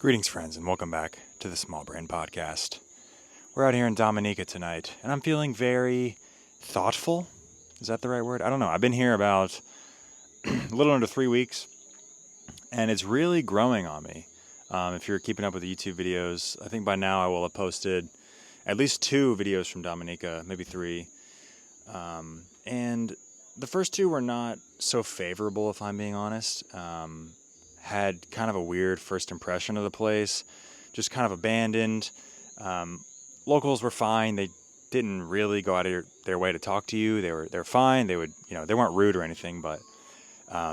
Greetings, friends, and welcome back to the Small Brain Podcast. We're out here in Dominica tonight, and I'm feeling very thoughtful. Is that the right word? I don't know. I've been here about a little under 3 weeks, and it's really growing on me. If you're keeping up with the YouTube videos, I think by now I will have posted at least 2 videos from Dominica, maybe 3. And the first 2 were not so favorable, if I'm being honest. Had kind of a weird first impression of the place, just kind of abandoned. Locals were fine. They didn't really go out of their way to talk to you. They're fine. They would, they weren't rude or anything, but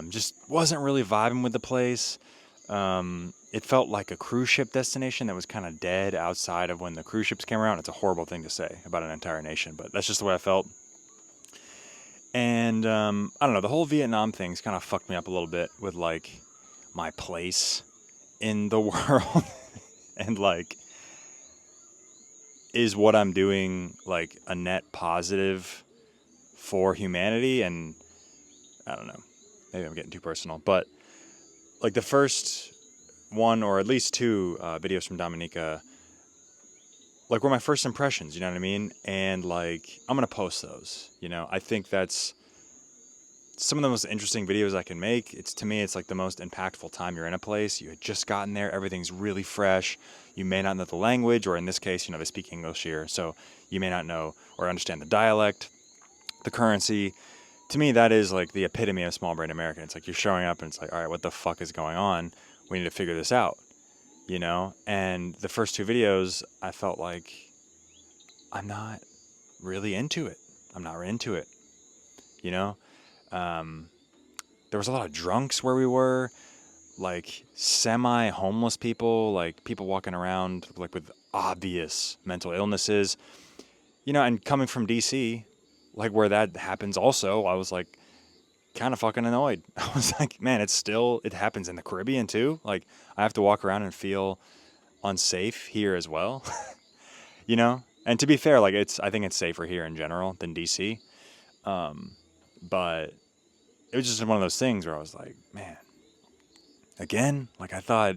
just wasn't really vibing with the place. It felt like a cruise ship destination that was kind of dead outside of when the cruise ships came around. It's a horrible thing to say about an entire nation, but that's just the way I felt. And I don't know, the whole Vietnam thing's kind of fucked me up a little bit with like my place in the world and like, is what I'm doing like a net positive for humanity? And I don't know, maybe I'm getting too personal, but like the first one or at least 2 videos from Dominica like were my first impressions, you know what I mean? And like I'm gonna post those, I think that's some of the most interesting videos I can make. To me, it's like the most impactful time you're in a place. You had just gotten there. Everything's really fresh. You may not know the language, or in this case, they speak English here. So you may not know or understand the dialect, the currency. To me, that is like the epitome of small brain American. It's like you're showing up and it's like, all right, what the fuck is going on? We need to figure this out, And the first 2 videos, I felt like I'm not really into it. There was a lot of drunks where we were, like semi-homeless people, like people walking around like with obvious mental illnesses, and coming from DC, like where that happens also, I was like kind of fucking annoyed. I was like, man, it happens in the Caribbean too. Like I have to walk around and feel unsafe here as well, And to be fair, like I think it's safer here in general than DC. But it was just one of those things where I was like, man, again, like I thought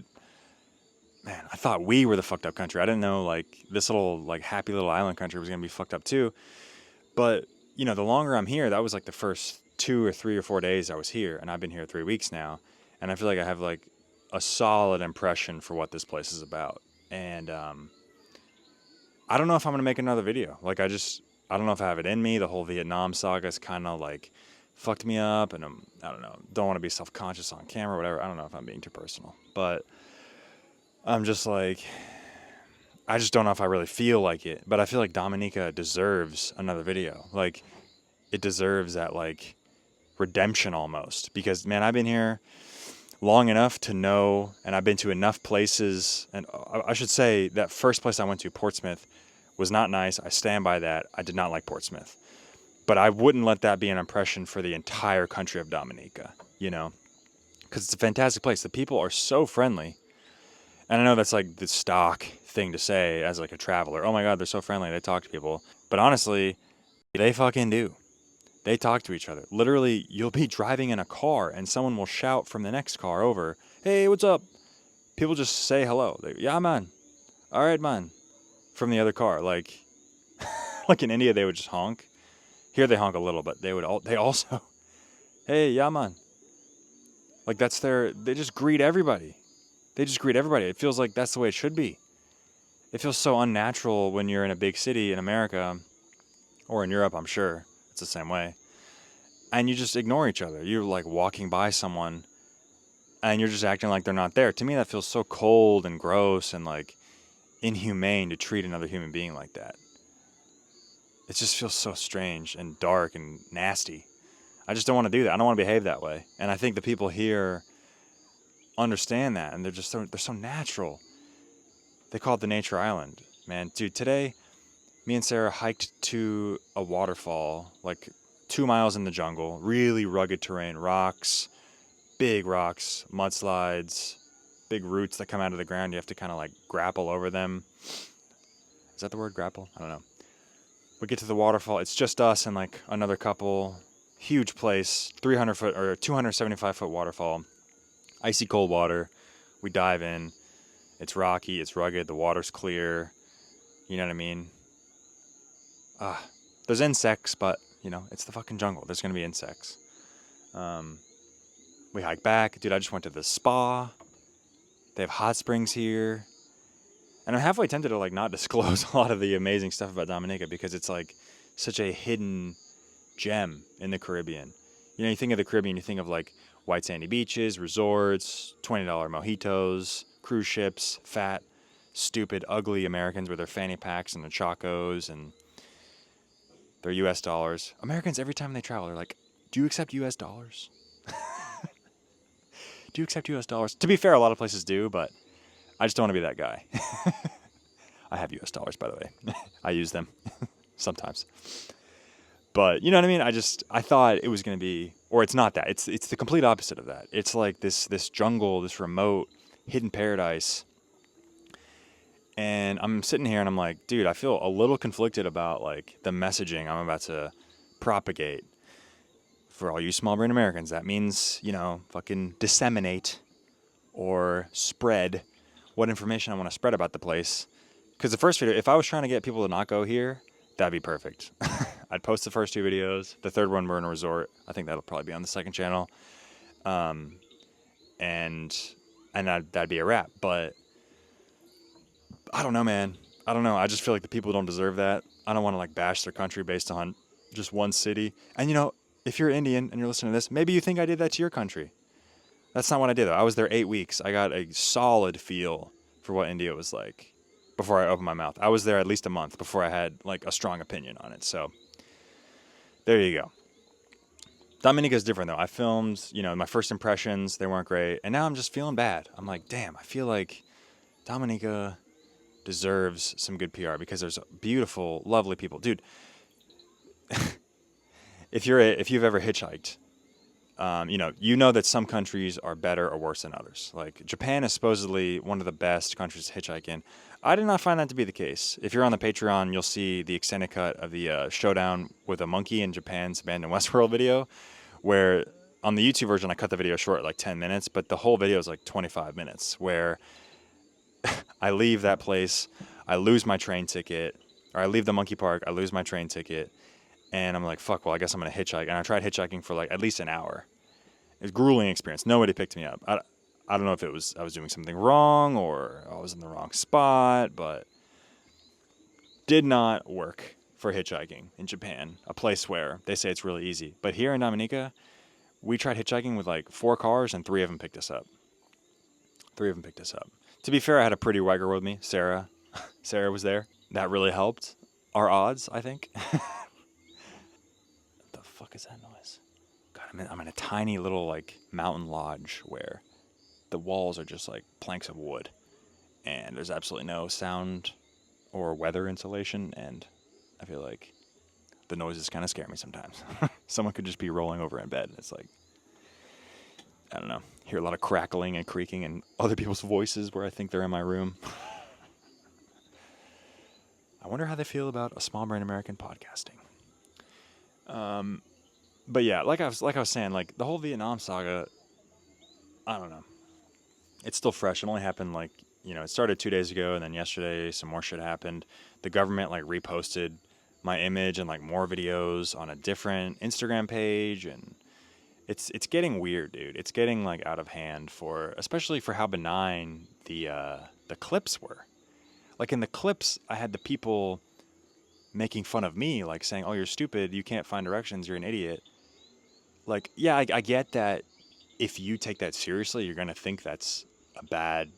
we were the fucked up country. I didn't know like this little like happy little island country was going to be fucked up too. But, the longer I'm here, that was like the first 2 or 3 or 4 days I was here, and I've been here 3 weeks now. And I feel like I have like a solid impression for what this place is about. And, I don't know if I'm going to make another video. Like I don't know if I have it in me. The whole Vietnam saga is kind of like fucked me up, and I don't know, don't want to be self-conscious on camera or whatever. I don't know if I'm being too personal, but I'm just like, I just don't know if I really feel like it, but I feel like Dominica deserves another video. Like it deserves that like redemption almost, because man, I've been here long enough to know, and I've been to enough places, and I should say that first place I went to, Portsmouth, was not nice. I stand by that. I did not like Portsmouth. But I wouldn't let that be an impression for the entire country of Dominica, because it's a fantastic place. The people are so friendly. And I know that's like the stock thing to say as like a traveler. Oh my God, they're so friendly. They talk to people. But honestly, they fucking do. They talk to each other. Literally, you'll be driving in a car and someone will shout from the next car over, hey, what's up? People just say hello. Yeah, man. All right, man. From the other car. Like, like in India, they would just honk. Here they honk a little, but they also, hey, yeah, man. Like they just greet everybody. It feels like that's the way it should be. It feels so unnatural when you're in a big city in America or in Europe, I'm sure. It's the same way. And you just ignore each other. You're like walking by someone and you're just acting like they're not there. To me, that feels so cold and gross and like inhumane to treat another human being like that. It just feels so strange and dark and nasty. I just don't want to do that. I don't want to behave that way. And I think the people here understand that, and they're so natural. They call it the Nature Island. Man, dude, today, me and Sarah hiked to a waterfall, like 2 miles in the jungle, really rugged terrain, rocks, big rocks, mudslides, big roots that come out of the ground. You have to kind of like grapple over them. Is that the word, grapple? I don't know. We get to the waterfall. It's just us and like another couple. Huge place, 300 foot or 275 foot waterfall. Icy cold water. We dive in. It's rocky, it's rugged, the water's clear. You know what I mean? There's insects, but, it's the fucking jungle. There's going to be insects. We hike back. Dude, I just went to the spa. They have hot springs here. And I'm halfway tempted to, not disclose a lot of the amazing stuff about Dominica because it's, such a hidden gem in the Caribbean. You think of the Caribbean, you think of, white sandy beaches, resorts, $20 mojitos, cruise ships, fat, stupid, ugly Americans with their fanny packs and their chacos and their U.S. dollars. Americans, every time they travel, they're like, do you accept U.S. dollars? Do you accept U.S. dollars? To be fair, a lot of places do, but I just don't want to be that guy. I have U.S. dollars, by the way. I use them sometimes. But you know what I mean? I thought it was going to be, or it's not that. It's the complete opposite of that. It's like this jungle, this remote, hidden paradise. And I'm sitting here and I'm like, dude, I feel a little conflicted about the messaging I'm about to propagate. For all you small brain Americans, that means, fucking disseminate or spread what information I want to spread about the place. Because the first video, if I was trying to get people to not go here, that'd be perfect. I'd post the first 2 videos. The third one, we're in a resort. I think that'll probably be on the second channel. And that'd be a wrap. But I don't know, man. I don't know. I just feel like the people don't deserve that. I don't want to bash their country based on just one city. And if you're Indian and you're listening to this, maybe you think I did that to your country. That's not what I did, though. I was there 8 weeks. I got a solid feel for what India was like before I opened my mouth. I was there at least a month before I had, a strong opinion on it. So, there you go. Dominica's different, though. I filmed, my first impressions. They weren't great. And now I'm just feeling bad. I'm like, damn, I feel like Dominica deserves some good PR because there's beautiful, lovely people. Dude, if you've ever hitchhiked, you know that some countries are better or worse than others. Japan is supposedly one of the best countries to hitchhike in. I did not find that to be the case. If you're on the Patreon, you'll see the extended cut of the showdown with a monkey in Japan's abandoned Westworld video, where on the YouTube version I cut the video short at 10 minutes, but the whole video is 25 minutes, where I leave that place, I lose my train ticket, or I leave the monkey park, I lose my train ticket, and I'm like, fuck, well, I guess I'm going to hitchhike. And I tried hitchhiking for at least an hour. It was a grueling experience. Nobody picked me up. I don't know if I was doing something wrong or I was in the wrong spot, but did not work for hitchhiking in Japan, a place where they say it's really easy. But here in Dominica, we tried hitchhiking with 4 cars and 3 of them picked us up. 3 of them picked us up. To be fair, I had a pretty white girl with me, Sarah. Sarah was there. That really helped our odds, I think. What the fuck is that noise? God, I'm in a tiny little mountain lodge where the walls are just planks of wood and there's absolutely no sound or weather insulation, and I feel like the noises kind of scare me sometimes. Someone could just be rolling over in bed and it's I don't know, hear a lot of crackling and creaking and other people's voices where I think they're in my room. I wonder how they feel about a small brain American podcasting. But yeah, like I was saying, the whole Vietnam saga, I don't know. It's still fresh. It only happened it started 2 days ago, and then yesterday some more shit happened. The government reposted my image and more videos on a different Instagram page, and it's getting weird, dude. It's getting out of hand especially for how benign the clips were. In the clips, I had the people making fun of me, saying, "Oh, you're stupid. You can't find directions. You're an idiot." Yeah, I get that if you take that seriously, you're going to think that's a bad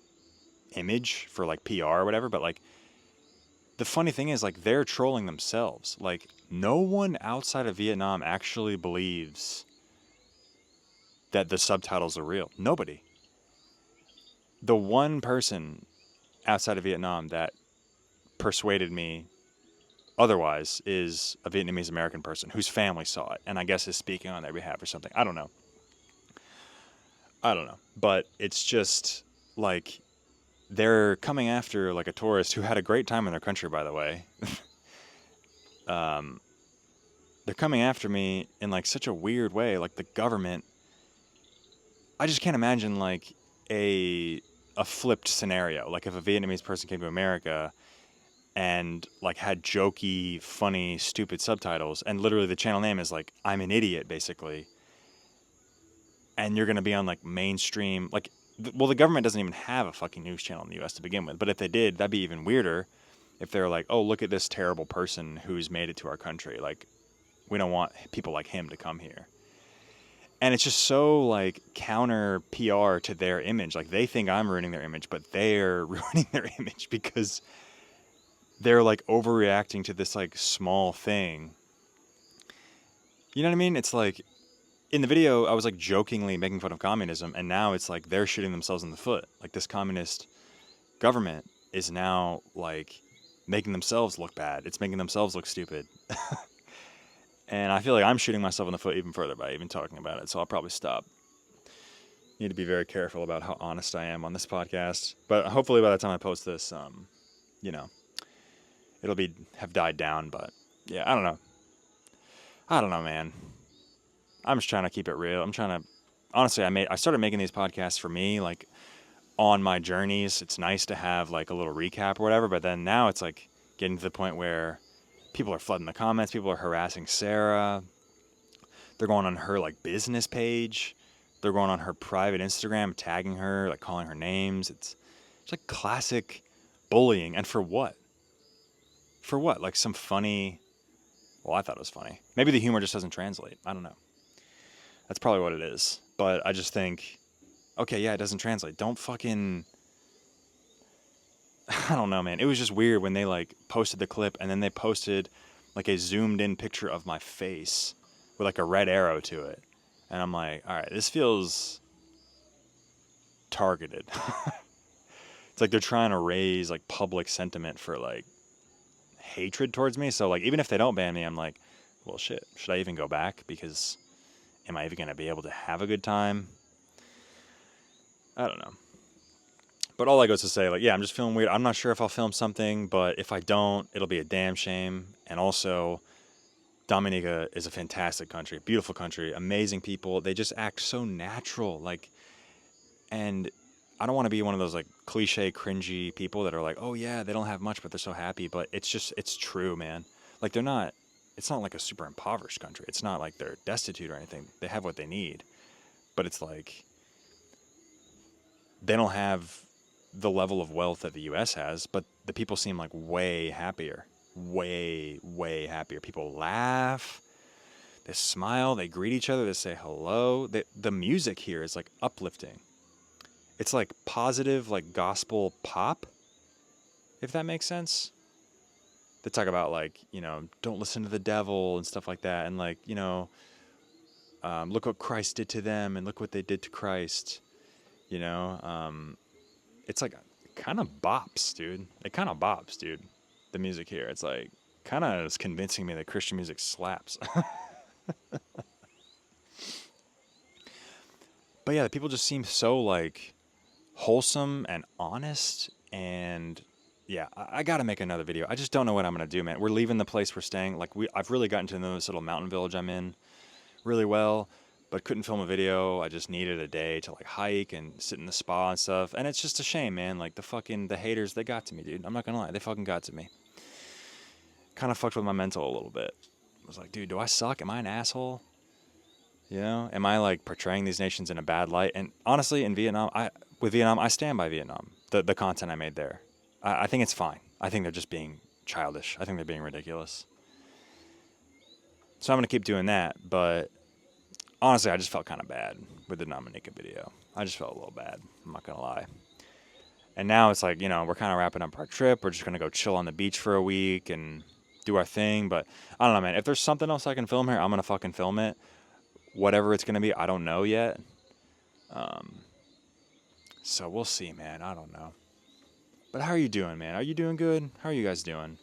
image for PR or whatever. But the funny thing is they're trolling themselves. No one outside of Vietnam actually believes that the subtitles are real. Nobody. The one person outside of Vietnam that persuaded me otherwise is a Vietnamese American person whose family saw it and I guess is speaking on their behalf or something. I don't know. But it's just they're coming after a tourist who had a great time in their country, by the way. They're coming after me in such a weird way. The government, I just can't imagine a a flipped scenario. Like if a Vietnamese person came to America and like had jokey, funny, stupid subtitles, and literally the channel name is like I'm an idiot, basically. And you're gonna be on like mainstream, like, well, the government doesn't even have a fucking news channel in the U.S. to begin with. But if they did, that'd be even weirder. If they're like, oh, look at this terrible person who's made it to our country. Like, we don't want people like him to come here. And it's just so like counter PR to their image. Like they think I'm ruining their image, but they're ruining their image because they're like overreacting to this like small thing. You know what I mean? It's like in the video, I was like jokingly making fun of communism, and now it's like they're shooting themselves in the foot. Like this communist government is now like making themselves look bad. It's making themselves look stupid. And I feel like I'm shooting myself in the foot even further by even talking about it. So I'll probably stop. Need to be very careful about how honest I am on this podcast. But hopefully by the time I post this, you know, it'll have died down. But yeah, I don't know, man. I'm just trying to keep it real. Honestly, I started making these podcasts for me, like on my journeys. It's nice to have like a little recap or whatever. But then now it's like getting to the point where people are flooding the comments. People are harassing Sarah. They're going on her like business page. They're going on her private Instagram, tagging her, like calling her names. It's like classic bullying. And for what? For what? Like some funny... Well, I thought it was funny. Maybe the humor just doesn't translate. I don't know. That's probably what it is. But I just think, okay, yeah, it doesn't translate. Don't fucking... I don't know, man. It was just weird when they like posted the clip and then they posted like a zoomed in picture of my face with like a red arrow to it. And I'm like, all right, this feels targeted. It's like they're trying to raise like public sentiment for like hatred towards me. So like even if they don't ban me, I'm like, well, shit, should I even go back? Because am I even going to be able to have a good time? I don't know. But all that goes to say, like, yeah, I'm just feeling weird. I'm not sure if I'll film something, but if I don't, it'll be a damn shame. And also, Dominica is a fantastic country, beautiful country, amazing people. They just act so natural. Like, and I don't want to be one of those, like, cliche, cringy people that are like, oh, yeah, they don't have much, but they're so happy. But it's true, man. Like, it's not like a super impoverished country. It's not like they're destitute or anything. They have what they need. But it's like, they don't have the level of wealth that the U.S. has, but the people seem like way happier. Way, way happier. People laugh, they smile, they greet each other, they say hello. The music here is like uplifting. It's like positive, like gospel pop, if that makes sense. They talk about like, you know, don't listen to the devil and stuff like that. And like, you know, look what Christ did to them and look what they did to Christ. You know, it's like kind of bops, dude. It kind of bops, dude. The music here, it's like kind of is convincing me that Christian music slaps. But yeah, the people just seem so like wholesome and honest. And yeah, I gotta make another video. I just don't know what I'm gonna do, man. We're leaving the place we're staying. Like I've really gotten to know this little mountain village I'm in really well, but couldn't film a video. I just needed a day to like hike and sit in the spa and stuff. And it's just a shame, man. Like the haters, they got to me, dude. I'm not gonna lie, they fucking got to me. Kind of fucked with my mental a little bit. I was like, dude, do I suck? Am I an asshole? You know, am I like portraying these nations in a bad light? And honestly, in Vietnam, I stand by Vietnam. The content I made there, I think it's fine. I think they're just being childish. I think they're being ridiculous. So I'm gonna keep doing that. But honestly, I just felt kind of bad with the Dominica video. I just felt a little bad. I'm not gonna lie. And now it's like, you know, we're kind of wrapping up our trip. We're just gonna go chill on the beach for a week and do our thing. But I don't know, man. If there's something else I can film here, I'm gonna fucking film it. Whatever it's gonna be, I don't know yet. So we'll see, man. I don't know. But how are you doing, man? Are you doing good? How are you guys doing?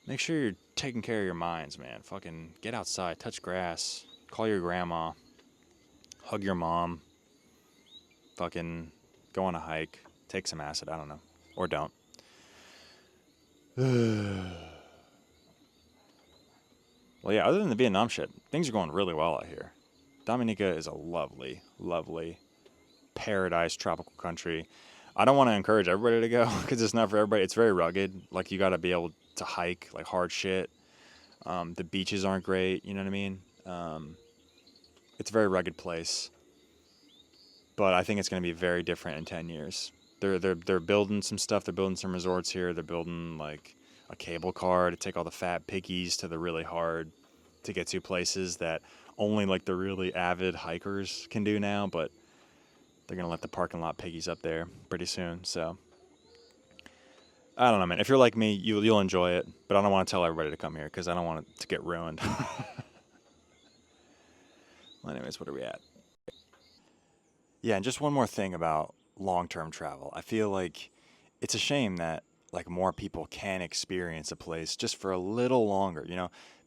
Make sure you're taking care of your minds, man. Fucking get outside, touch grass, call your grandma, hug your mom, fucking go on a hike, take some acid, I don't know. Or don't. Well, yeah, other than the Vietnam shit, things are going really well out here. Dominica is a lovely, lovely paradise tropical country. I don't want to encourage everybody to go because it's not for everybody. It's very rugged. Like you got to be able to hike like hard shit. The beaches aren't great. You know what I mean? It's a very rugged place, but I think it's going to be very different in 10 years. They're building some stuff. They're building some resorts here. They're building like a cable car to take all the fat piggies to the really hard to get to places that only like the really avid hikers can do now. But they're going to let the parking lot piggies up there pretty soon. So I don't know, man. If you're like me, you'll enjoy it. But I don't want to tell everybody to come here because I don't want it to get ruined. Well, anyways, what are we at? Yeah, and just one more thing about long-term travel. I feel like it's a shame that like more people can experience a place just for a little longer,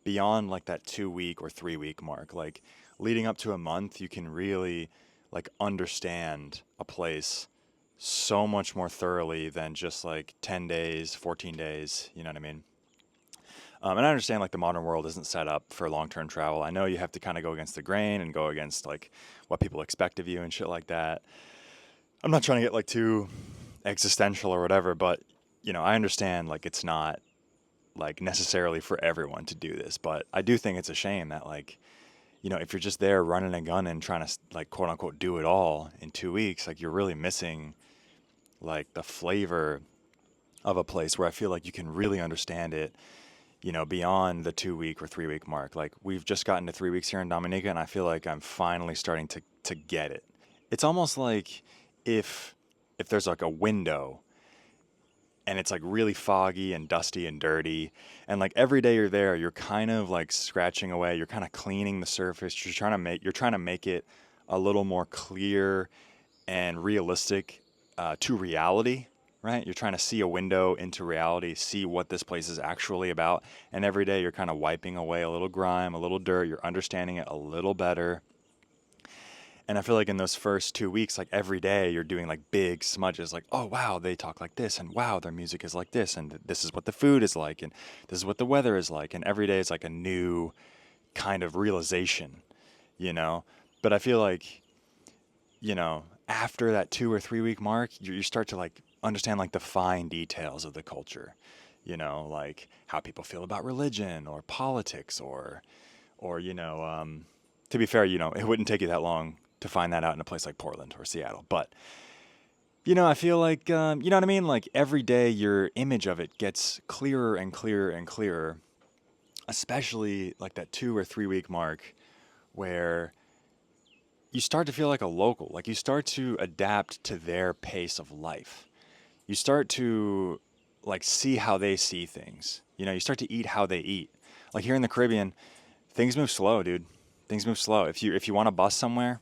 beyond like that 2 week or 3 week mark. Like leading up to a month, you can really like understand a place so much more thoroughly than just like 10 days, 14 days, you know what I mean? And I understand like the modern world isn't set up for long-term travel. I know you have to kind of go against the grain and go against like what people expect of you and shit like that. I'm not trying to get like too existential or whatever, but I understand like it's not like necessarily for everyone to do this, but I do think it's a shame that like, if you're just there running and gunning, trying to like quote unquote do it all in 2 weeks, like you're really missing like the flavor of a place where I feel like you can really understand it, beyond the 2 week or 3 week mark. Like we've just gotten to 3 weeks here in Dominica, and I feel like I'm finally starting to get it. It's almost like if there's like a window and it's like really foggy and dusty and dirty, and like every day you're there, you're kind of like scratching away, you're kind of cleaning the surface, you're trying to make it a little more clear and realistic to reality, right? You're trying to see a window into reality, see what this place is actually about. And every day you're kind of wiping away a little grime, a little dirt. You're understanding it a little better. And I feel like in those first 2 weeks, like every day you're doing like big smudges, like, oh, wow, they talk like this. And wow, their music is like this. And this is what the food is like. And this is what the weather is like. And every day is like a new kind of realization, you know? But I feel like, after that 2 or 3 week mark, you start to like understand like the fine details of the culture, like how people feel about religion or politics or to be fair, it wouldn't take you that long to find that out in a place like Portland or Seattle. But, I feel like, you know what I mean? Like every day your image of it gets clearer and clearer and clearer, especially like that 2 or 3 week mark where you start to feel like a local, like you start to adapt to their pace of life. You start to like see how they see things. You start to eat how they eat. Like here in the Caribbean, things move slow, dude. Things move slow. If you want to bus somewhere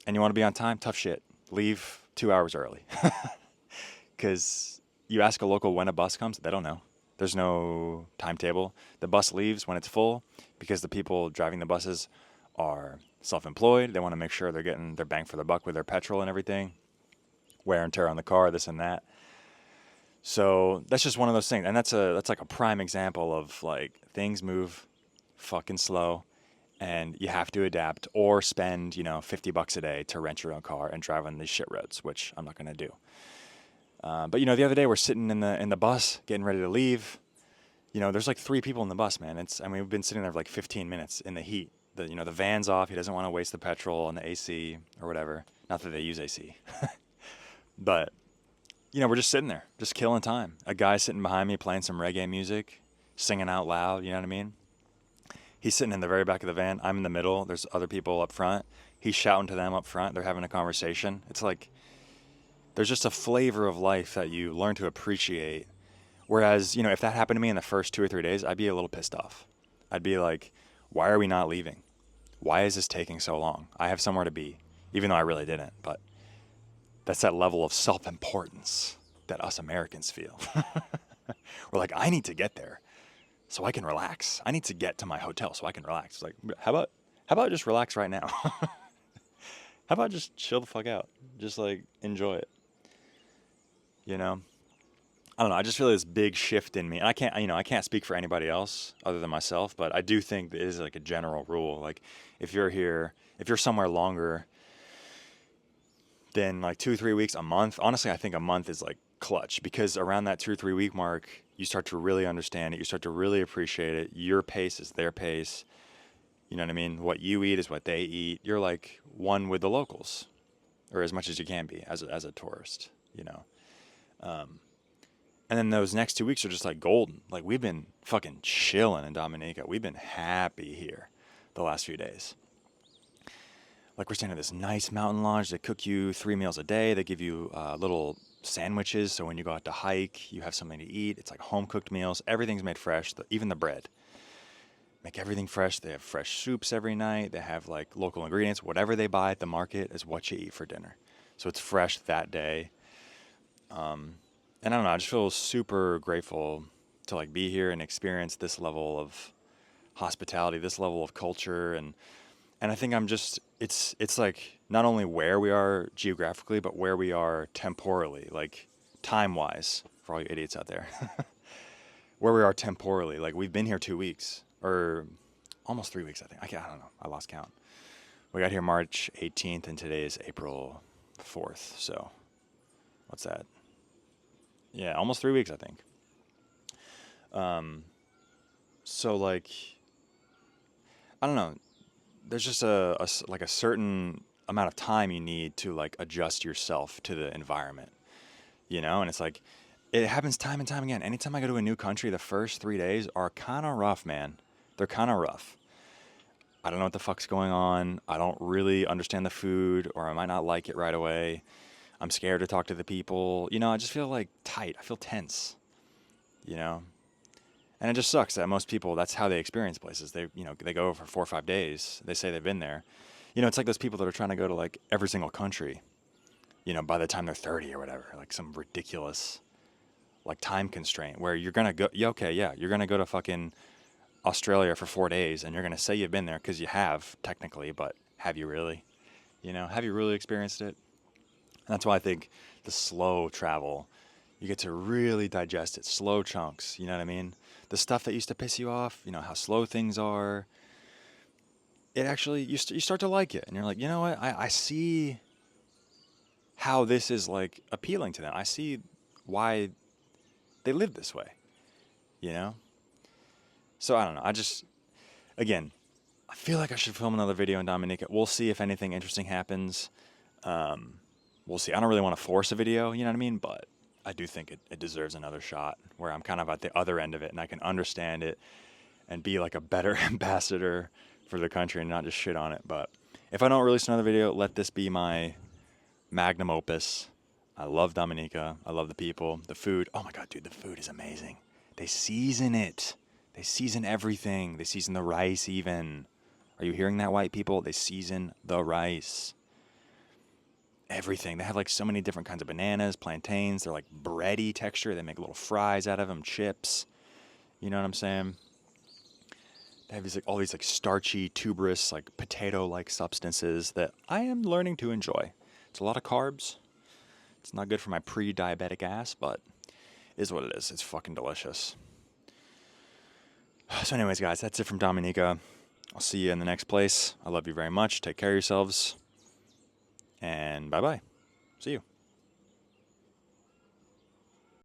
and you want to be on time, tough shit. Leave 2 hours early. Because you ask a local when a bus comes, they don't know. There's no timetable. The bus leaves when it's full because the people driving the buses are self-employed. They want to make sure they're getting their bang for their buck with their petrol and everything. Wear and tear on the car, this and that. So that's just one of those things. And that's like a prime example of like things move fucking slow and you have to adapt or spend, $50 a day to rent your own car and drive on these shit roads, which I'm not going to do. But the other day we're sitting in the bus getting ready to leave. There's like 3 people in the bus, man. We've been sitting there for like 15 minutes in the heat. The van's off. He doesn't want to waste the petrol on the AC or whatever. Not that they use AC. But, we're just sitting there, just killing time. A guy sitting behind me playing some reggae music, singing out loud, you know what I mean? He's sitting in the very back of the van. I'm in the middle. There's other people up front. He's shouting to them up front. They're having a conversation. It's like there's just a flavor of life that you learn to appreciate. Whereas, if that happened to me in the first 2 or 3 days, I'd be a little pissed off. I'd be like, why are we not leaving? Why is this taking so long? I have somewhere to be, even though I really didn't. But that's that level of self-importance that us Americans feel. We're like, I need to get there so I can relax. I need to get to my hotel so I can relax. It's like, how about just relax right now? How about just chill the fuck out? Just like enjoy it. I don't know. I just feel this big shift in me. And I can't speak for anybody else other than myself, but I do think that it is like a general rule. Like if you're somewhere longer then like 2 or 3 weeks, a month. Honestly, I think a month is like clutch, because around that 2 or 3 week mark, you start to really understand it. You start to really appreciate it. Your pace is their pace. You know what I mean? What you eat is what they eat. You're like one with the locals, or as much as you can be as a tourist, you know? And then those next 2 weeks are just like golden. Like, we've been fucking chilling in Dominica. We've been happy here the last few days. Like, we're staying at this nice mountain lodge. They cook you 3 meals a day. They give you little sandwiches, so when you go out to hike, you have something to eat. It's like home cooked meals. Everything's made fresh, even the bread. Make everything fresh. They have fresh soups every night. They have like local ingredients. Whatever they buy at the market is what you eat for dinner. So it's fresh that day. And I don't know, I just feel super grateful to like be here and experience this level of hospitality, this level of culture, and I think I'm just it's like not only where we are geographically, but where we are temporally, like time-wise, for all you idiots out there. Where we are temporally, like we've been here 2 weeks or almost 3 weeks, I think. I don't know. I lost count. We got here March 18th and today is April 4th. So what's that? Yeah, almost 3 weeks, I think. So like, I don't know. There's just like a certain amount of time you need to like adjust yourself to the environment, you know? And it's like, it happens time and time again. Anytime I go to a new country, the first 3 days are kind of rough, man. They're kind of rough. I don't know what the fuck's going on. I don't really understand the food, or I might not like it right away. I'm scared to talk to the people. You know, I just feel like tight. I feel tense, you know? And it just sucks that most people, that's how they experience places. They go for 4 or 5 days. They say they've been there. You know, it's like those people that are trying to go to like every single country, you know, by the time they're 30 or whatever, like some ridiculous like time constraint where you're going to go, yeah, okay, yeah, you're going to go to fucking Australia for 4 days and you're going to say you've been there because you have technically, but have you really? You know, have you really experienced it? And that's why I think the slow travel, you get to really digest it, slow chunks, you know what I mean? The stuff that used to piss you off, you know, how slow things are, it actually, you start to like it. And you're like, you know what, I see how this is like appealing to them. I see why they live this way, you know? So I don't know, again, I feel like I should film another video in Dominica. We'll see if anything interesting happens. We'll see. I don't really want to force a video, you know what I mean? But I do think it deserves another shot where I'm kind of at the other end of it and I can understand it and be like a better ambassador for the country and not just shit on it. But if I don't release another video, let this be my magnum opus. I love Dominica. I love the people, the food. Oh my God, dude, the food is amazing. They season it. They season everything. They season the rice even. Are you hearing that, white people? They season the rice. Everything. They have like so many different kinds of bananas, plantains. They're like bready texture. They make little fries out of them, chips. You know what I'm saying? They have these like all these like starchy, tuberous, like potato-like substances that I am learning to enjoy. It's a lot of carbs. It's not good for my pre-diabetic ass, but it is what it is. It's fucking delicious. So anyways, guys, that's it from Dominica. I'll see you in the next place. I love you very much. Take care of yourselves. And bye-bye. See you.